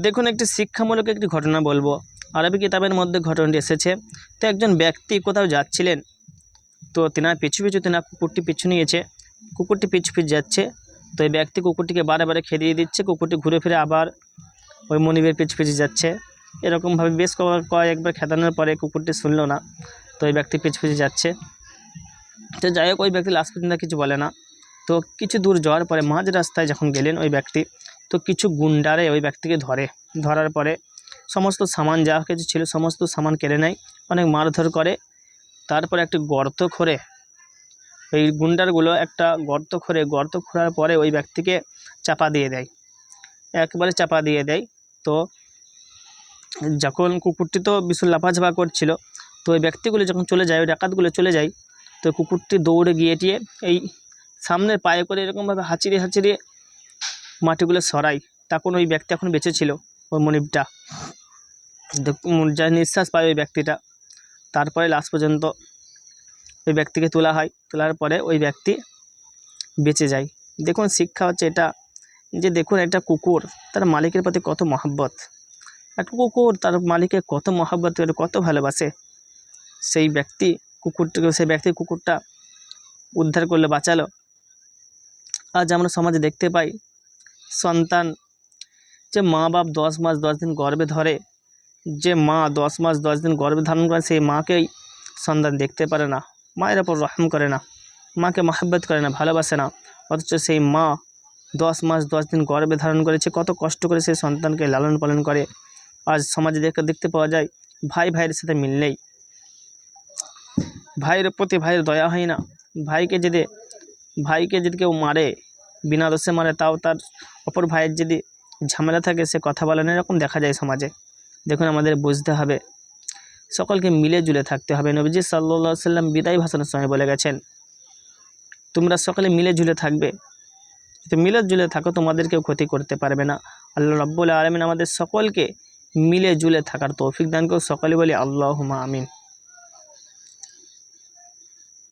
দেখুন, একটি শিক্ষামূলক একটি ঘটনা বলবো। আরবি কিতাবের মধ্যে ঘটনাটি এসেছে। তো একজন ব্যক্তি কোথাও যাচ্ছিলেন, তো তেনার পিছু পিছু তেনার কুকুরটি পিছু নিয়েছে। কুকুরটি পিছু পিছু যাচ্ছে, তো এই ব্যক্তি কুকুরটিকে বারে বারে খেদিয়ে দিচ্ছে। কুকুরটি ঘুরে ফিরে আবার ওই মনিবের পিছু পিছু যাচ্ছে। এরকমভাবে বেশ কয়েকবার খেদানোর পরে কুকুরটি শুনলো না, তো এই ব্যক্তি পিছু পিছু যাচ্ছে। তো যাই হোক, ওই ব্যক্তি লাস্ট পর্যন্ত কিছু বলে না। তো কিছু দূর যাওয়ার পরে মাঝ রাস্তায় যখন গেলেন ওই ব্যক্তি, তো কিছু গুন্ডারে ওই ব্যক্তিকে ধরার পরে সমস্ত সামান যা কিছু ছিল সমস্ত সামান কেড়ে নেয়, অনেক মারধর করে। তারপরে একটি গর্ত খোঁড়ে, ওই গুন্ডারগুলো একটা গর্ত খোঁড়ার পরে ওই ব্যক্তিকে চাপা দিয়ে দেয়, একবারে চাপা দিয়ে দেয়। তো যখন কুকুরটি তো ভীষণ লাফাঝাপা করছিল, তো ওই ব্যক্তিগুলো যখন চলে যায়, ওই ডাকাতগুলো চলে যায়, তো কুকুরটি দৌড়ে গিয়ে এই সামনের পায়ে করে এরকমভাবে হাঁচিয়ে মাটিগুলো সরাই। তখন ওই ব্যক্তি এখন বেঁচে ছিল, ওই মনিবটা, যা নিঃশ্বাস পায় ওই ব্যক্তিটা। তারপরে লাস্ট পর্যন্ত ওই ব্যক্তিকে তোলা হয়, তোলার পরে ওই ব্যক্তি বেঁচে যায়। দেখুন, শিক্ষা হচ্ছে এটা যে দেখুন, একটা কুকুর তার মালিকের প্রতি কত মহব্বত, একটা কুকুর তার মালিকের কত মহব্বত করে, কত ভালোবাসে। সেই ব্যক্তি কুকুরটা উদ্ধার করলে, বাঁচালো। আজ আমরা সমাজে দেখতে পাই সন্তান, যে মা বাপ 10 মাস 10 দিন গর্ভে ধরে, যে মা 10 মাস 10 দিন গর্ভে ধারণ করে, সেই মাকেই সন্তান দেখতে পারে না, মায়ের ওপর রহম করে না, মাকে মহব্বত করে না, ভালোবাসে না। অথচ সেই মা 10 মাস 10 দিন গর্ভে ধারণ করেছে, কত কষ্ট করে সেই সন্তানকে লালন পালন করে। আজ সমাজে দেখতে পাওয়া যায় ভাইয়ের সাথে মিল নেই, ভাইয়ের প্রতি ভাইয়ের দয়া হয় না। ভাইকে যদি কেউ মারে, বিনা দোষে মারে, তাও তার অপর ভাইয়ের যদি ঝামেলা থাকে সে কথা বলে না, এরকম দেখা যায় সমাজে। দেখুন, আমাদের বুঝতে হবে, সকলকে মিলে জুলে থাকতে হবে। নবীজি সাল্লাল্লাহু আলাইহি সাল্লাম বিদায় ভাষণের সময় বলে গেছেন, তোমরা সকলে মিলে জুলে থাকবে, তো মিলে জুলে থাকো, তোমাদের কেউ ক্ষতি করতে পারবে না। আল্লাহ রাব্বুল আলামিন আমাদের সকলকে মিলে জুলে থাকার তৌফিক দান করুন। সকলে বলি আল্লাহুম্মা আমিন।